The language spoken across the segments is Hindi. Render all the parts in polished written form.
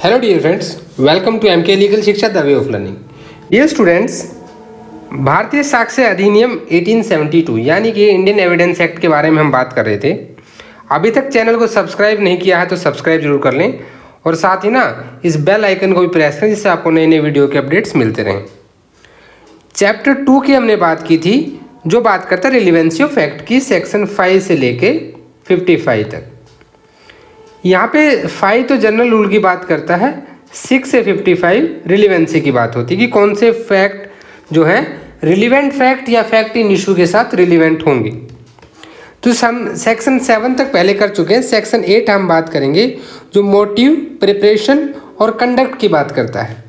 Hello dear friends, welcome to MK legal Shiksha the way of learning. Dear students, भारतीय साक्ष्य अधिनियम 1872 यानी कि इंडियन एविडेंस एक्ट के बारे में हम बात कर रहे थे। अभी तक चैनल को सब्सक्राइब नहीं किया है तो सब्सक्राइब जरूर कर लें और साथ ही ना इस बेल आइकन को भी प्रेस करें जिससे आपको नए नए वीडियो के अपडेट्स मिलते रहें। चैप्टर 2 की हमने बात की थी जो बात करता है रिलेवेंसी ऑफ एक्ट की, सेक्शन 5 से लेके 55 तक। यहाँ पे 5 तो जनरल रूल की बात करता है, 6 से 55 रिलेवेंसी की बात होती है कि कौन से फैक्ट जो है रिलेवेंट फैक्ट या फैक्ट इन इशू के साथ रिलेवेंट होंगे। तो हम सेक्शन 7 तक पहले कर चुके हैं। सेक्शन 8 हम बात करेंगे जो मोटिव, प्रिपरेशन और कंडक्ट की बात करता है।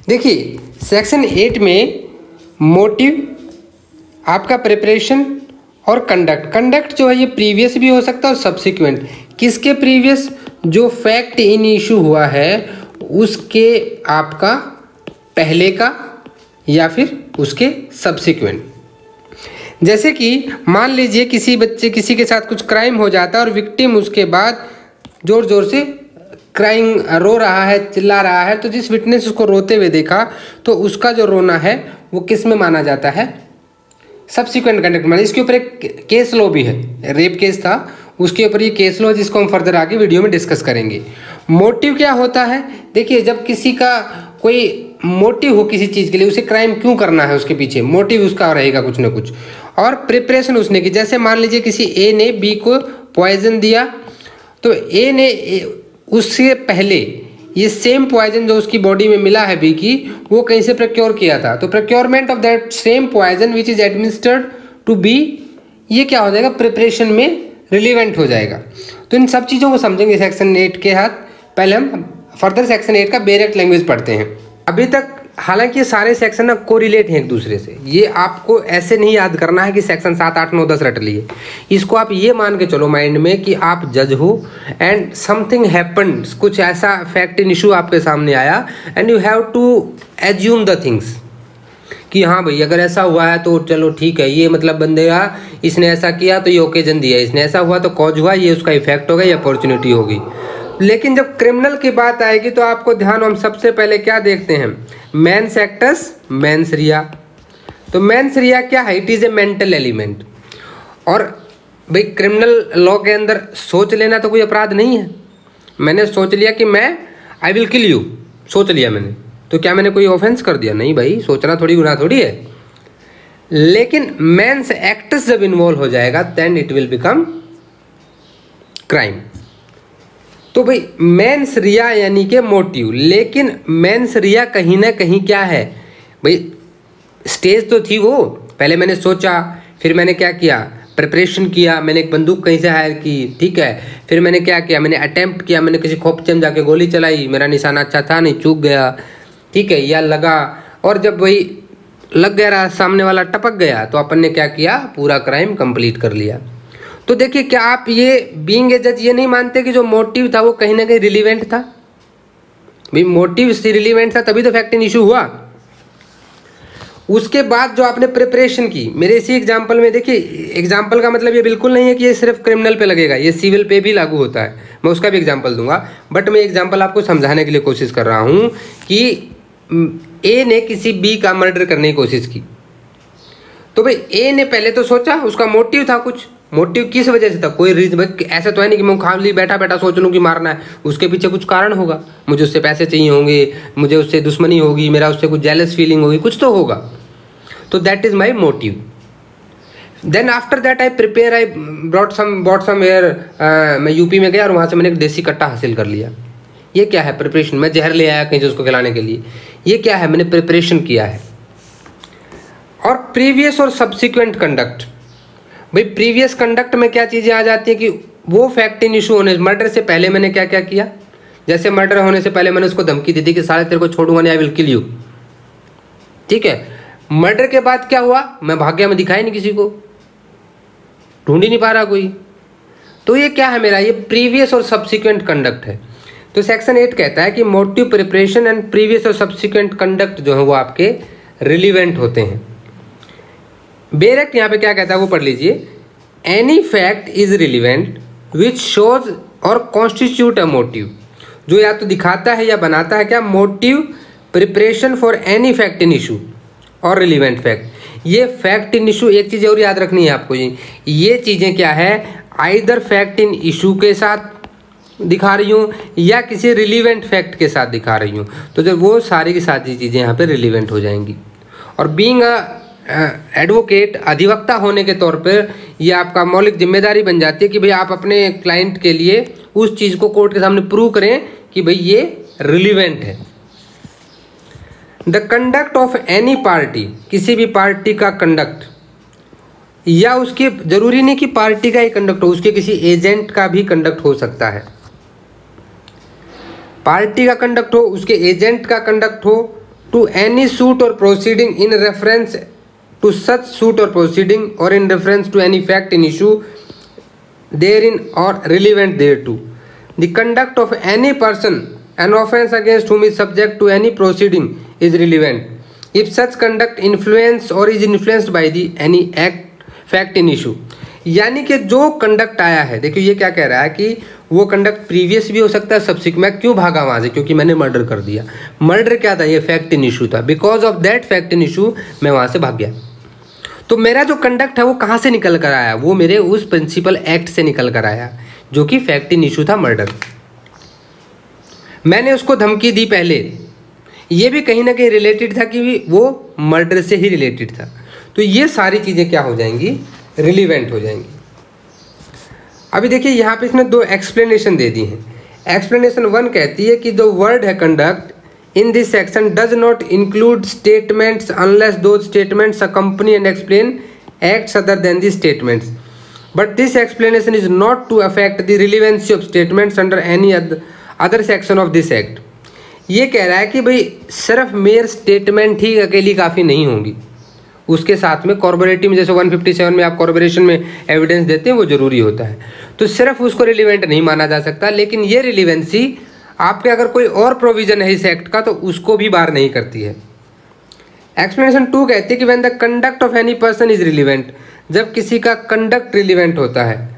देखिए सेक्शन 8 में मोटिव, आपका प्रिपरेशन और कंडक्ट जो है ये प्रीवियस भी हो सकता है और सब्सिक्वेंट। किसके प्रीवियस? जो फैक्ट इन इशू हुआ है उसके आपका पहले का या फिर उसके सब्सिक्वेंट। जैसे कि मान लीजिए किसी के साथ कुछ क्राइम हो जाता है और विक्टिम उसके बाद जोर जोर से रो रहा है, चिल्ला रहा है, तो जिस विटनेस उसको रोते हुए देखा तो उसका जो रोना है वो किस में माना जाता है? सब्सिक्वेंट कंडक्ट माना। इसके ऊपर एक केस लॉ भी है, रेप केस था उसके ऊपर ये केस लॉ जिसको हम फर्दर आगे वीडियो में डिस्कस करेंगे। मोटिव क्या होता है? देखिए जब किसी का कोई मोटिव हो किसी चीज़ के लिए, उसे क्राइम क्यों करना है उसके पीछे मोटिव उसका रहेगा कुछ ना कुछ। और प्रिपरेशन उसने की, जैसे मान लीजिए किसी ए ने बी को पॉइजन दिया तो ए ने उससे पहले ये सेम पॉइजन जो उसकी बॉडी में मिला है बी की, वो कहीं से प्रोक्योर किया था। तो procurement of that same poison which is administered to be, ये क्या हो जाएगा? प्रिपरेशन में रिलेवेंट हो जाएगा। तो इन सब चीज़ों को समझेंगे सेक्शन 8 के साथ। पहले हम फर्दर सेक्शन 8 का बेरेक्ट लैंग्वेज पढ़ते हैं। अभी तक हालांकि ये सारे सेक्शन ना कोरिलेट हैं एक दूसरे से, ये आपको ऐसे नहीं याद करना है कि सेक्शन 7, 8, 9, 10 रट लिए। इसको आप ये मान के चलो माइंड में कि आप जज हो एंड समथिंग हैपेंड, कुछ ऐसा फैक्ट इन इशू आपके सामने आया and you have to assume the things कि हाँ भाई अगर ऐसा हुआ है तो चलो ठीक है, ये मतलब बंदे का इसने ऐसा किया तो ये ओकेजन दिया, इसने ऐसा हुआ तो कॉज हुआ, ये उसका इफेक्ट होगा, ये अपॉर्चुनिटी होगी। लेकिन जब क्रिमिनल की बात आएगी तो आपको ध्यान, हम सबसे पहले क्या देखते हैं? Mens actus, mens rea. तो मेंस रिया क्या है? It is a mental element. और भाई क्रिमिनल लॉ के अंदर सोच लेना तो कोई अपराध नहीं है। मैंने सोच लिया कि मैं आई विल किल यू, सोच लिया मैंने, तो क्या मैंने कोई ऑफेंस कर दिया? नहीं भाई, सोचना थोड़ी गुनाह थोड़ी है। लेकिन मेंस एक्टस जब इन्वॉल्व हो जाएगा then it will become crime. तो भाई मेंस रिया यानी कि मोटिव, लेकिन मेंस रिया कहीं ना कहीं क्या है भाई? स्टेज तो थी वो, पहले मैंने सोचा, फिर मैंने क्या किया? प्रिपरेशन किया, मैंने एक बंदूक कहीं से हायर की, ठीक है, फिर मैंने क्या किया? मैंने अटेम्प्ट किया, मैंने किसी खोपचे में जाके गोली चलाई, मेरा निशाना अच्छा था नहीं, चूक गया, ठीक है, या लगा, और जब वही लग गया सामने वाला टपक गया तो अपन ने क्या किया? पूरा क्राइम कंप्लीट कर लिया। तो देखिए क्या आप ये बीइंग ए जज ये नहीं मानते कि जो मोटिव था वो कहीं ना कहीं रिलीवेंट था? भाई मोटिव से रिलीवेंट था तभी तो फैक्ट इन इशू हुआ। उसके बाद जो आपने प्रिपरेशन की, मेरे इसी एग्जाम्पल में देखिए, एग्जाम्पल का मतलब ये बिल्कुल नहीं है कि ये सिर्फ क्रिमिनल पे लगेगा, ये सिविल पे भी लागू होता है, मैं उसका भी एग्जाम्पल दूंगा। बट मैं एग्जाम्पल आपको समझाने के लिए कोशिश कर रहा हूँ कि ए ने किसी बी का मर्डर करने की कोशिश की, तो भाई ए ने पहले तो सोचा, उसका मोटिव था कुछ। मोटिव किस वजह से था? कोई रीजन, ऐसा तो है नहीं कि मैं खाली बैठा बैठा सोच लूँ कि मारना है, उसके पीछे कुछ कारण होगा, मुझे उससे पैसे चाहिए होंगे, मुझे उससे दुश्मनी होगी, मेरा उससे कुछ जेलस फीलिंग होगी, कुछ तो होगा। तो that is my motive. Then after that I prepare, I bought somewhere, मैं यूपी में गया और वहाँ से मैंने एक देसी कट्टा हासिल कर लिया। ये क्या है? प्रिपरेशन। मैं जहर ले आया कहीं से उसको खिलाने के लिए, ये क्या है? मैंने प्रिपरेशन किया है। और प्रीवियस और सब्सिक्वेंट कंडक्ट, भाई प्रीवियस कंडक्ट में क्या चीज़ें आ जाती हैं कि वो फैक्ट इन इशू होने, मर्डर से पहले मैंने क्या क्या किया? जैसे मर्डर होने से पहले मैंने उसको धमकी दी थी कि साले तेरे को छोड़ूंगा नहीं, आई विल किल यू, ठीक है। मर्डर के बाद क्या हुआ? मैं भाग गया, मैं दिखाई नहीं किसी को, ढूंढ ही नहीं पा रहा कोई। तो ये क्या है मेरा? ये प्रीवियस और सब्सिक्वेंट कंडक्ट है। तो सेक्शन 8 कहता है कि मोटिव, प्रिपरेशन एंड प्रीवियस और सब्सिक्वेंट कंडक्ट जो है वो आपके रिलीवेंट होते हैं। बेरेक्ट यहाँ पे क्या कहता है वो पढ़ लीजिए। Any fact is relevant which shows और कॉन्स्टिट्यूट अ मोटिव। जो या तो दिखाता है या बनाता है क्या, motive preparation for any fact in issue और रिलीवेंट फैक्ट। ये फैक्ट इन इशू, एक चीज़ और याद रखनी है आपको, ये चीज़ें क्या है, आइदर फैक्ट इन इशू के साथ दिखा रही हूँ या किसी रिलीवेंट फैक्ट के साथ दिखा रही हूँ, तो जब वो सारी की सारी चीज़ें यहाँ पे रिलीवेंट हो जाएंगी। और बीइंग एडवोकेट, अधिवक्ता होने के तौर पर ये आपका मौलिक जिम्मेदारी बन जाती है कि भाई आप अपने क्लाइंट के लिए उस चीज़ को कोर्ट के सामने प्रूव करें कि भाई ये रिलीवेंट है। The conduct of any party, किसी भी पार्टी का कंडक्ट, या उसके जरूरी नहीं कि पार्टी का ही कंडक्ट हो, उसके किसी एजेंट का भी कंडक्ट हो सकता है। पार्टी का कंडक्ट हो, उसके एजेंट का कंडक्ट हो, to any suit or proceeding in reference to such suit or proceeding or in reference to any fact in issue therein or relevant thereto. The conduct of any person an offense against whom is subject to any proceeding is relevant if such conduct influence or is influenced by the any act fact in issue। यानी कि जो कंडक्ट आया है, देखिए ये क्या कह रहा है कि वो कंडक्ट प्रीवियस भी हो सकता है, सब्सिक्वेंट। मैं क्यों भागा वहाँ से, क्योंकि मैंने मर्डर कर दिया। मर्डर क्या था, ये फैक्ट इन इशू था, because of that fact in issue मैं वहाँ से भाग गया। तो मेरा जो कंडक्ट है वो कहाँ से निकल कर आया, वो मेरे उस प्रिंसिपल एक्ट से निकल कर आया जो कि फैक्ट इन इशू था, मर्डर। मैंने उसको धमकी दी पहले, ये भी कहीं ना कहीं रिलेटेड था कि वो मर्डर से ही रिलेटेड था। तो ये सारी चीज़ें क्या हो जाएंगी, रिलीवेंट हो जाएंगी। अभी देखिए यहाँ पे इसने दो एक्सप्लेनेशन दे दी हैं। एक्सप्लेनेशन 1 कहती है कि द वर्ड है conduct in this section does not include statements unless those statements accompany and explain acts other than the statements, but this explanation is not to affect the relevancy of statements under any other section of this act. ये कह रहा है कि भाई सिर्फ मेयर स्टेटमेंट ही अकेली काफ़ी नहीं होंगी, उसके साथ में कॉर्पोरेटिव में जैसे 157 में आप कॉर्पोरेशन में एविडेंस देते हैं वो जरूरी होता है, तो सिर्फ उसको रिलीवेंट नहीं माना जा सकता। लेकिन ये रिलीवेंसी आपके अगर कोई और प्रोविजन है इस एक्ट का तो उसको भी बार नहीं करती है। एक्सप्लेनेशन 2 कहती है कि when the conduct of any person is relevant, जब किसी का कंडक्ट रिलीवेंट होता है,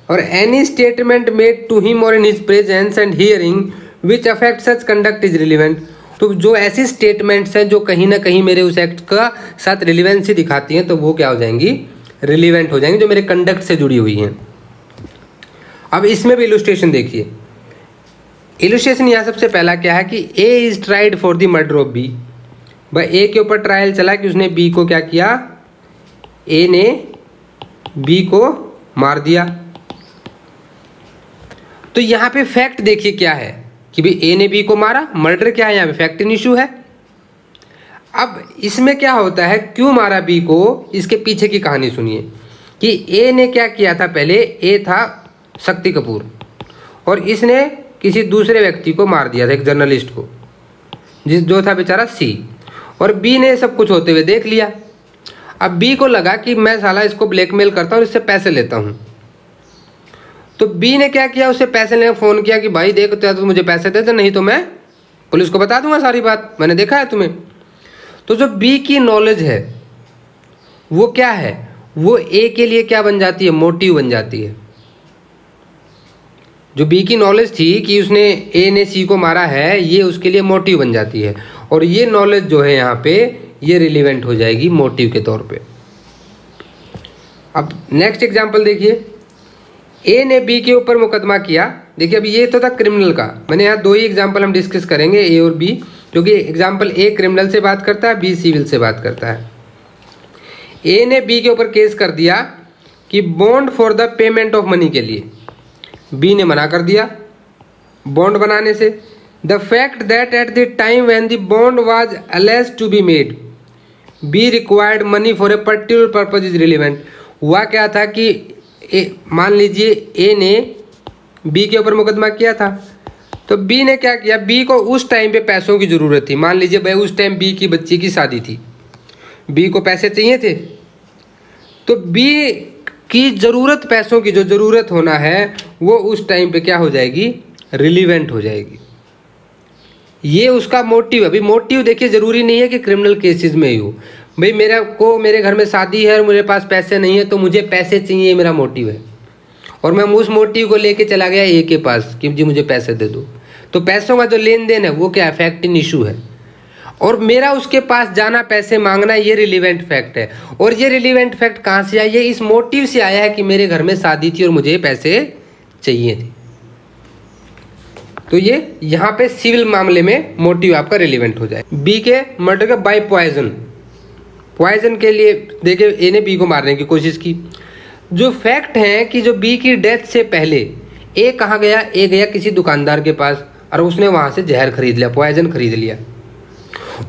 और any statement made to him or in his presence and hearing which affect such conduct is relevant. तो जो ऐसी स्टेटमेंट्स हैं जो कहीं ना कहीं मेरे उस एक्ट का साथ रिलीवेंसी दिखाती हैं, तो वो क्या हो जाएंगी, रिलीवेंट हो जाएंगी, जो मेरे कंडक्ट से जुड़ी हुई हैं। अब इसमें भी इलुस्ट्रेशन देखिए। इलुस्ट्रेशन यहाँ सबसे पहला क्या है कि A is tried for the murder of B. भाई ए के ऊपर ट्रायल चला कि उसने बी को क्या किया, ए ने बी को मार दिया। तो यहाँ पे फैक्ट देखिए क्या है कि भाई ए ने बी को मारा, मर्डर क्या है यहाँ पे, फैक्ट इन इशू है। अब इसमें क्या होता है, क्यों मारा बी को, इसके पीछे की कहानी सुनिए कि ए ने क्या किया था। पहले ए था शक्ति कपूर और इसने किसी दूसरे व्यक्ति को मार दिया था, एक जर्नलिस्ट को, जो था बेचारा सी, और बी ने सब कुछ होते हुए देख लिया। अब बी को लगा कि मैं साला इसको ब्लैकमेल करता हूँ, इससे पैसे लेता हूँ। तो बी ने क्या किया, उसे पैसे लेने फ़ोन किया कि भाई देख तो मुझे पैसे दे दे, नहीं तो मैं पुलिस को बता दूंगा सारी बात, मैंने देखा है तुम्हें। तो जो बी की नॉलेज है वो क्या है, वो ए के लिए क्या बन जाती है, मोटिव बन जाती है। जो बी की नॉलेज थी कि उसने ए ने सी को मारा है, ये उसके लिए मोटिव बन जाती है, और ये नॉलेज जो है यहाँ पे ये रिलीवेंट हो जाएगी मोटिव के तौर पे। अब नेक्स्ट एग्जांपल देखिए, ए ने बी के ऊपर मुकदमा किया। देखिए अभी ये तो था क्रिमिनल का, मैंने यहाँ 2 ही एग्जांपल हम डिस्कस करेंगे, ए और बी, क्योंकि एग्जांपल ए क्रिमिनल से बात करता है, बी सिविल से बात करता है। ए ने बी के ऊपर केस कर दिया कि bond for the payment of money के लिए, बी ने मना कर दिया बॉन्ड बनाने से। The fact that at the time when the bond was alleged to be made B required money for a particular purpose is relevant. हुआ क्या था कि मान लीजिए ए ने बी के ऊपर मुकदमा किया था, तो बी ने क्या किया, बी को उस टाइम पे पैसों की ज़रूरत थी। मान लीजिए भाई उस टाइम बी की बच्ची की शादी थी, बी को पैसे चाहिए थे, तो बी की ज़रूरत, पैसों की जो ज़रूरत होना है वो उस टाइम पे क्या हो जाएगी, रिलीवेंट हो जाएगी। ये उसका मोटिव। अभी मोटिव देखिए ज़रूरी नहीं है कि क्रिमिनल केसेस में ही हो। भाई मेरे घर में शादी है और मेरे पास पैसे नहीं है तो मुझे पैसे चाहिए, मेरा मोटिव है, और मैं उस मोटिव को लेके चला गया ए के पास कि जी मुझे पैसे दे दो, तो पैसों का जो लेन देन है वो क्या है, फैक्ट इन इशू है। और मेरा उसके पास जाना, पैसे मांगना, ये रिलीवेंट फैक्ट है। और ये रिलीवेंट फैक्ट कहाँ से आया, ये इस मोटिव से आया है कि मेरे घर में शादी थी और मुझे पैसे चाहिए थे। तो ये यहाँ पे सिविल मामले में मोटिव आपका रिलीवेंट हो जाए। बी के मर्डर का बाय पॉइजन, पॉइजन के लिए देखिए ए ने बी को मारने की कोशिश की। जो फैक्ट है कि जो बी की डेथ से पहले ए कहाँ गया, ए गया किसी दुकानदार के पास और उसने वहाँ से जहर खरीद लिया, पॉइजन खरीद लिया।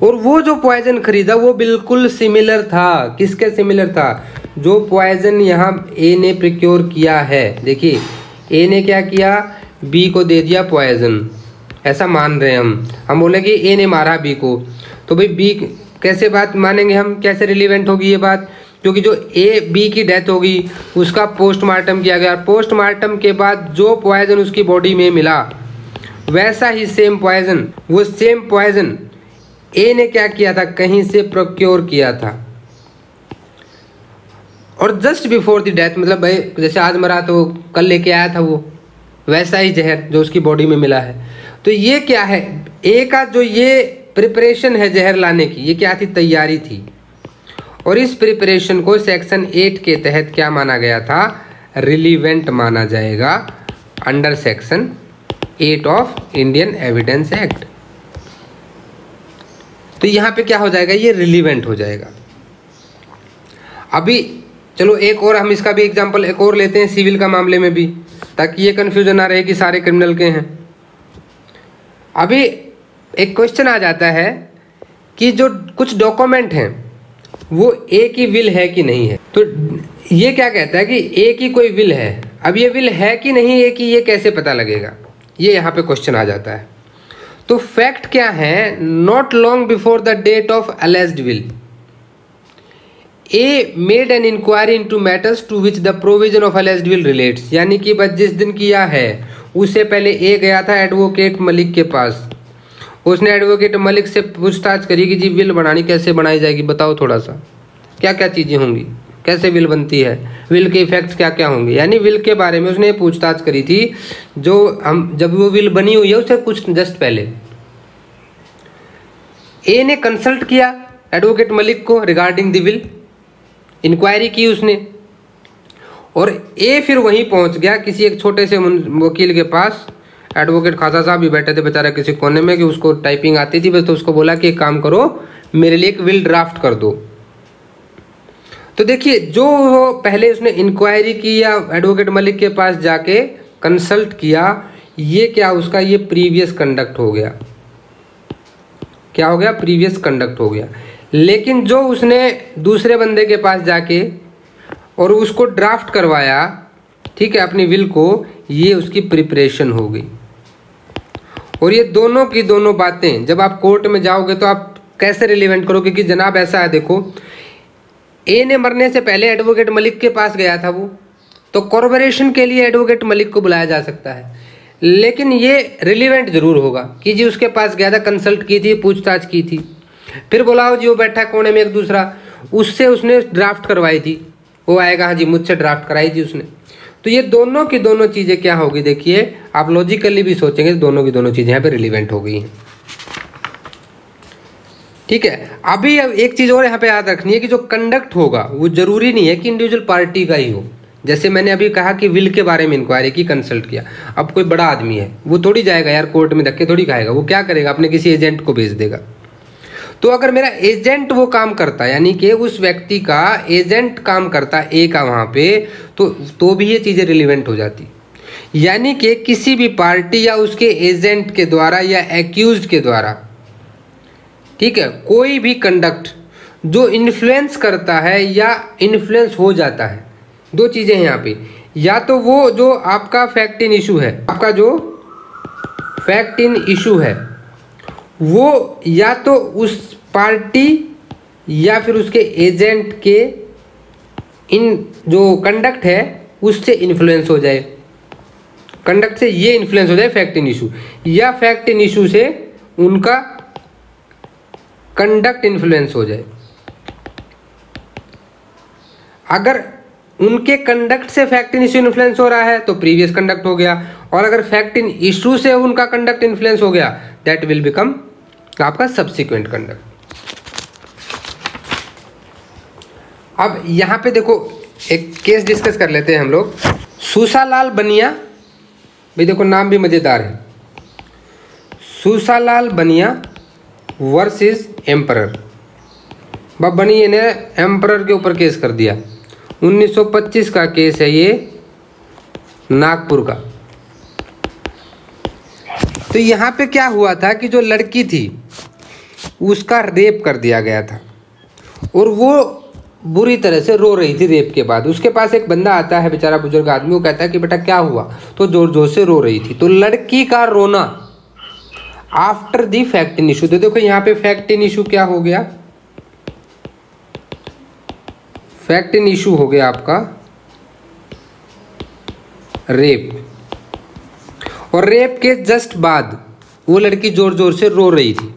और वो जो पॉइजन खरीदा वो बिल्कुल सिमिलर था, किसके सिमिलर था, जो पॉइजन यहाँ ए ने प्रिक्योर किया है। देखिए ए ने क्या किया, बी को दे दिया पॉइजन, ऐसा मान रहे हैं हम बोले कि ए ने मारा बी को, तो भाई बी कैसे बात मानेंगे हम, कैसे रिलीवेंट होगी ये बात, क्योंकि जो ए बी की डेथ होगी उसका पोस्टमार्टम किया गया, पोस्टमार्टम के बाद जो पॉइजन उसकी बॉडी में मिला वैसा ही सेम पॉइजन, वो सेम पॉइजन ए ने क्या किया था, कहीं से प्रोक्योर किया था। और जस्ट बिफोर द डेथ, मतलब भाई जैसे आज मरा तो कल लेके आया था वो, वैसा ही जहर जो उसकी बॉडी में मिला है। तो ये क्या है, ए का जो ये प्रिपरेशन है जहर लाने की, ये क्या थी, तैयारी थी। और इस प्रिपरेशन को सेक्शन 8 के तहत क्या माना गया था, रिलीवेंट माना जाएगा under section 8 of Indian evidence act. तो यहाँ पे क्या हो जाएगा, ये रिलीवेंट हो जाएगा। अभी चलो एक और हम इसका भी एग्जांपल एक और लेते हैं सिविल का मामले में भी, ताकि ये कंफ्यूजन ना रहे कि सारे क्रिमिनल के हैं। अभी एक क्वेश्चन आ जाता है कि जो कुछ डॉक्यूमेंट हैं वो ए की विल है कि नहीं है। तो ये क्या कहता है कि ए की कोई विल है, अब ये विल है कि नहीं ए की, ये कैसे पता लगेगा, ये यहाँ पे क्वेश्चन आ जाता है। तो फैक्ट क्या है, not long before the date of alleged will A made an inquiry into matters to which the provision of alleged will relates, यानी कि बस जिस दिन किया है उससे पहले ए गया था एडवोकेट मलिक के पास, उसने एडवोकेट मलिक से पूछताछ करी कि जी विल बनानी कैसे बनाई जाएगी, बताओ थोड़ा सा क्या क्या चीज़ें होंगी, कैसे विल बनती है, विल के इफेक्ट्स क्या क्या होंगे, यानी विल के बारे में उसने पूछताछ करी थी। जो हम जब वो विल बनी हुई है उससे कुछ जस्ट पहले ए ने कंसल्ट किया एडवोकेट मलिक को रिगार्डिंग द विल, इंक्वायरी की उसने, और ए फिर वहीं पहुंच गया किसी एक छोटे से वकील के पास, एडवोकेट खासा साहब भी बैठे थे बेचारा किसी कोने में, कि उसको टाइपिंग आती थी बस, तो उसको बोला कि एक काम करो मेरे लिए एक विल ड्राफ्ट कर दो। तो देखिए जो पहले उसने इंक्वायरी की या एडवोकेट मलिक के पास जाके कंसल्ट किया, ये क्या उसका ये प्रीवियस कंडक्ट हो गया, क्या हो गया, प्रीवियस कंडक्ट हो गया। लेकिन जो उसने दूसरे बंदे के पास जाके और उसको ड्राफ्ट करवाया, ठीक है, अपनी विल को, ये उसकी प्रिपरेशन हो गई। और ये दोनों की दोनों बातें जब आप कोर्ट में जाओगे तो आप कैसे रिलीवेंट करोगे कि जनाब ऐसा है, देखो ए ने मरने से पहले एडवोकेट मलिक के पास गया था वो, तो कॉर्पोरेशन के लिए एडवोकेट मलिक को बुलाया जा सकता है, लेकिन ये रिलीवेंट जरूर होगा कि जी उसके पास गया था, कंसल्ट की थी, पूछताछ की थी, फिर बुलाओ जी वो बैठा कोने में एक दूसरा, उससे उसने ड्राफ्ट करवाई थी, वो आएगा हाँ जी मुझसे ड्राफ्ट कराई थी उसने। तो ये दोनों की दोनों चीज़ें क्या होगी, देखिए आप लॉजिकली भी सोचेंगे तो दोनों की दोनों चीज़ें यहाँ पे रिलीवेंट हो गई हैं। ठीक है, अभी अब एक चीज़ और यहाँ पे याद रखनी है कि जो कंडक्ट होगा वो जरूरी नहीं है कि इंडिविजुअल पार्टी का ही हो। जैसे मैंने अभी कहा कि विल के बारे में इंक्वायरी की, कंसल्ट किया, अब कोई बड़ा आदमी है वो थोड़ी जाएगा यार कोर्ट में धक्के थोड़ी खाएगा, वो क्या करेगा, अपने किसी एजेंट को भेज देगा। तो अगर मेरा एजेंट वो काम करता है, यानी कि उस व्यक्ति का एजेंट काम करता ए का वहाँ पे, तो भी ये चीज़ें रिलीवेंट हो जाती। यानी कि किसी भी पार्टी या उसके एजेंट के द्वारा या एक्यूज्ड के द्वारा, ठीक है, कोई भी कंडक्ट जो इन्फ्लुएंस करता है या इन्फ्लुएंस हो जाता है, दो चीज़ें हैं यहाँ पे, या तो वो जो आपका फैक्ट इन इशू है, आपका जो फैक्ट इन इशू है वो या तो उस पार्टी या फिर उसके एजेंट के इन जो कंडक्ट है उससे इन्फ्लुएंस हो जाए, कंडक्ट से ये इन्फ्लुएंस हो जाए फैक्ट इन इशू, या फैक्ट इन इशू से उनका कंडक्ट इन्फ्लुएंस हो जाए। अगर उनके कंडक्ट से फैक्ट इन इशू इन्फ्लुएंस हो रहा है तो प्रीवियस कंडक्ट हो गया, और अगर फैक्ट इन इशू से उनका कंडक्ट इन्फ्लुएंस हो गया दैट विल बिकम आपका सब्सिक्वेंट कंडक्ट। अब यहाँ पे देखो एक केस डिस्कस कर लेते हैं हम लोग। सूसालाल बनिया, भाई देखो नाम भी मजेदार है, सूसालाल बनिया वर्सेस एम्परर। बाबा बनिए ने एम्परर के ऊपर केस कर दिया, 1925 का केस है ये, नागपुर का। तो यहाँ पे क्या हुआ था कि जो लड़की थी उसका रेप कर दिया गया था और वो बुरी तरह से रो रही थी रेप के बाद। उसके पास एक बंदा आता है, बेचारा बुजुर्ग आदमी, वो कहता है कि बेटा क्या हुआ, तो जोर जोर से रो रही थी। तो लड़की का रोना after the fact in issue, तो देखो यहाँ पे फैक्ट इन इशू क्या हो गया, फैक्ट इन इशू हो गया आपका रेप, और रेप के जस्ट बाद वो लड़की जोर जोर से रो रही थी।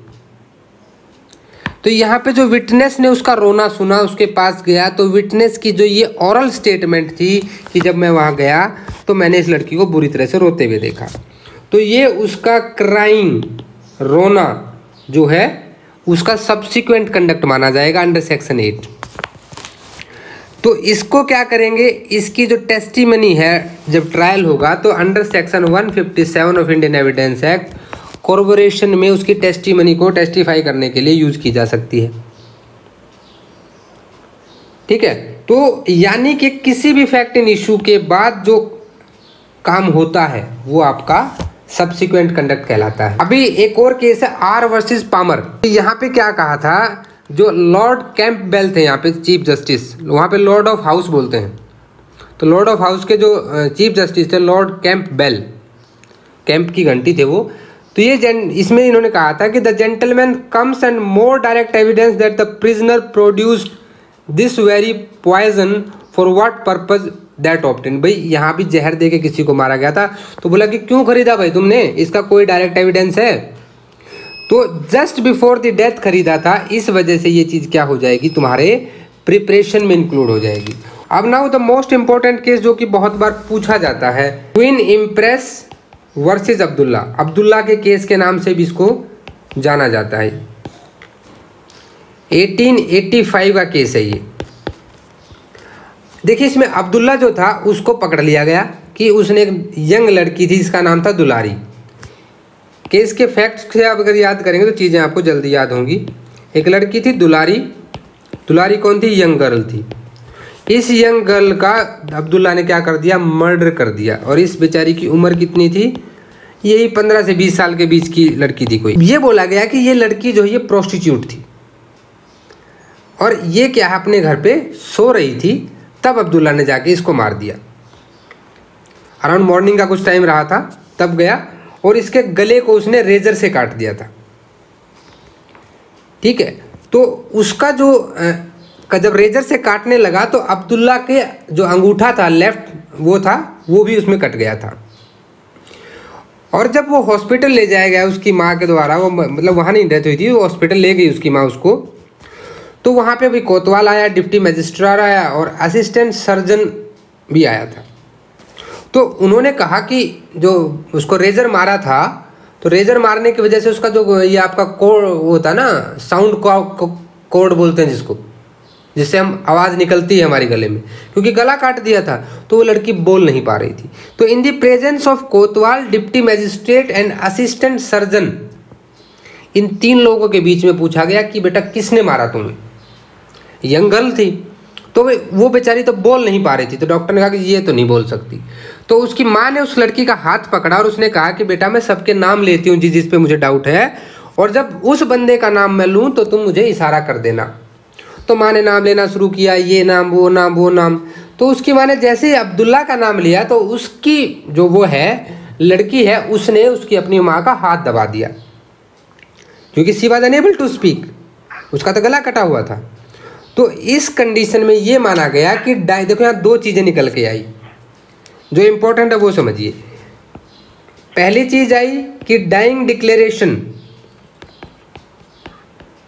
तो यहाँ पे जो विटनेस ने उसका रोना सुना, उसके पास गया, तो विटनेस की जो ये ओरल स्टेटमेंट थी कि जब मैं वहाँ गया तो मैंने इस लड़की को बुरी तरह से रोते हुए देखा, तो ये उसका क्राइंग, रोना जो है उसका सब्सिक्वेंट कंडक्ट माना जाएगा अंडर सेक्शन 8। तो इसको क्या करेंगे, इसकी जो टेस्टिमनी है जब ट्रायल होगा तो under section 157 of Indian evidence act corporation में उसकी टेस्टिमनी को टेस्टिफाई करने के लिए यूज की जा सकती है। ठीक है, तो यानी कि किसी भी फैक्ट इन इशू के बाद जो काम होता है वो आपका सब्सिक्वेंट कंडक्ट कहलाता है। अभी एक और केस है आर वर्सेस पामर। तो यहाँ पे क्या कहा था, जो लॉर्ड कैंपबेल थे यहाँ पे चीफ जस्टिस, वहाँ पे लॉर्ड ऑफ हाउस बोलते हैं, तो लॉर्ड ऑफ हाउस के जो चीफ जस्टिस थे लॉर्ड कैंपबेल, कैंप की घंटी थे वो, तो ये इसमें इन्होंने कहा था कि the gentleman comes and more direct evidence that the prisoner produced this very poison for what purpose that obtain. भाई यहाँ भी जहर दे के किसी को मारा गया था, तो बोला कि क्यों खरीदा भाई तुमने, इसका कोई डायरेक्ट एविडेंस है? तो जस्ट बिफोर द डेथ खरीदा था, इस वजह से ये चीज़ क्या हो जाएगी, तुम्हारे प्रिपरेशन में इंक्लूड हो जाएगी। अब now the most important case जो कि बहुत बार पूछा जाता है, queen impress versus Abdullah. Abdullah के केस के नाम से भी इसको जाना जाता है। 1885 का केस है ये। देखिए इसमें अब्दुल्ला जो था उसको पकड़ लिया गया कि उसने एक यंग लड़की थी जिसका नाम था दुलारी। केस के फैक्ट्स से आप अगर याद करेंगे तो चीज़ें आपको जल्दी याद होंगी। एक लड़की थी दुलारी, दुलारी कौन थी, यंग गर्ल थी। इस यंग गर्ल का अब्दुल्ला ने क्या कर दिया, मर्डर कर दिया। और इस बेचारी की उम्र कितनी थी, यही 15 से 20 साल के बीच की लड़की थी कोई। ये बोला गया कि ये लड़की जो है ये प्रोस्टिट्यूट थी और ये क्या है अपने घर पे सो रही थी, तब अब्दुल्ला ने जाके इसको मार दिया। अराउंड मॉर्निंग का कुछ टाइम रहा था, तब गया और इसके गले को उसने रेजर से काट दिया था। ठीक है, तो उसका जो जब रेजर से काटने लगा तो अब्दुल्ला के जो अंगूठा था लेफ्ट वो था, वो भी उसमें कट गया था। और जब वो हॉस्पिटल ले जाया गया उसकी माँ के द्वारा, वो मतलब वहाँ नहीं डेथ हुई थी, वो हॉस्पिटल ले गई उसकी माँ उसको, तो वहाँ पे भी कोतवाल आया, डिप्टी मजिस्ट्रार आया और असिस्टेंट सर्जन भी आया था। तो उन्होंने कहा कि जो उसको रेजर मारा था, तो रेजर मारने की वजह से उसका जो ये आपका कोड होता ना, साउंड कोड बोलते हैं जिसको, जिससे हम आवाज़ निकलती है हमारे गले में, क्योंकि गला काट दिया था तो वो लड़की बोल नहीं पा रही थी। तो in the presence of kotwal, deputy magistrate and assistant surgeon, इन 3 लोगों के बीच में पूछा गया कि बेटा किसने मारा तुम्हें। यंग गर्ल थी तो वो बेचारी तो बोल नहीं पा रही थी, तो डॉक्टर ने कहा कि ये तो नहीं बोल सकती। तो उसकी माँ ने उस लड़की का हाथ पकड़ा और उसने कहा कि बेटा मैं सबके नाम लेती हूँ जिस पे मुझे डाउट है, और जब उस बंदे का नाम मैं लूँ तो तुम मुझे इशारा कर देना। तो माँ ने नाम लेना शुरू किया, ये नाम वो नाम वो नाम। तो उसकी माँ ने जैसे ही अब्दुल्ला का नाम लिया तो उसकी जो वो है लड़की है, उसने उसकी अपनी माँ का हाथ दबा दिया, क्योंकि she was unable to speak, उसका तो गला कटा हुआ था। तो इस कंडीशन में ये माना गया कि देखो यहाँ 2 चीज़ें निकल के आई, जो इम्पोर्टेंट है वो समझिए। पहली चीज आई कि डाइंग डिक्लेरेशन,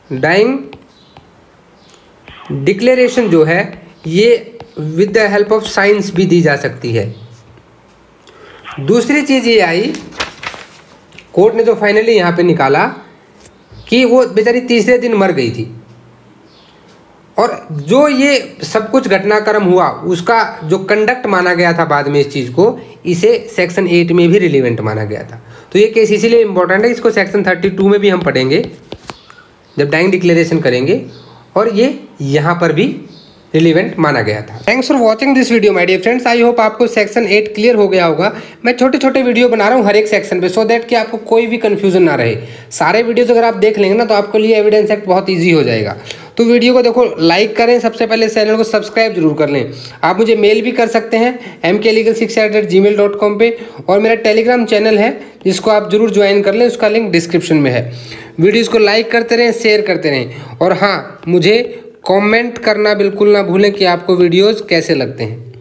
डाइंग डिक्लेरेशन जो है ये with the help of science भी दी जा सकती है। दूसरी चीज़ ये आई, कोर्ट ने जो फाइनली यहाँ पे निकाला कि वो बेचारी तीसरे दिन मर गई थी, और जो ये सब कुछ घटनाक्रम हुआ उसका जो कंडक्ट माना गया था बाद में इस चीज़ को, इसे सेक्शन 8 में भी रिलीवेंट माना गया था। तो ये केस इसीलिए इम्पोर्टेंट है, इसको सेक्शन 32 में भी हम पढ़ेंगे जब डाइंग डिक्लेरेशन करेंगे, और ये यहाँ पर भी रिलीवेंट माना गया था। Thanks for watching this video my dear friends. I hope आपको सेक्शन 8 क्लियर हो गया होगा। मैं छोटे छोटे वीडियो बना रहा हूँ हर एक सेक्शन पे, सो दैट कि आपको कोई भी कंफ्यूजन ना रहे। सारे वीडियोस अगर आप देख लेंगे ना तो आपके लिए एविडेंस एक्ट बहुत ईजी हो जाएगा। तो वीडियो को देखो, लाइक करें, सबसे पहले चैनल को सब्सक्राइब जरूर कर लें। आप मुझे मेल भी कर सकते हैं mklegalshiksha@gmail.com पे, और मेरा टेलीग्राम चैनल है जिसको आप जरूर ज्वाइन कर लें, उसका लिंक डिस्क्रिप्शन में है। वीडियोज़ को लाइक करते रहें, शेयर करते रहें, और हाँ, मुझे कमेंट करना बिल्कुल ना भूलें कि आपको वीडियोस कैसे लगते हैं।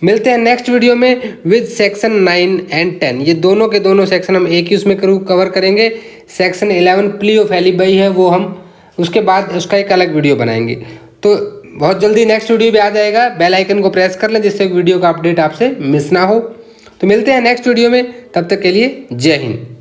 मिलते हैं नेक्स्ट वीडियो में विद सेक्शन 9 एंड 10। ये दोनों के दोनों सेक्शन हम एक ही उसमें कवर करेंगे। सेक्शन 11 प्ली ऑफ एलिबाई है, वो हम उसके बाद उसका एक अलग वीडियो बनाएंगे। तो बहुत जल्दी नेक्स्ट वीडियो भी आ जाएगा। बेल आइकन को प्रेस कर लें जिससे वीडियो का अपडेट आपसे मिस ना हो। तो मिलते हैं नेक्स्ट वीडियो में, तब तक के लिए जय हिंद।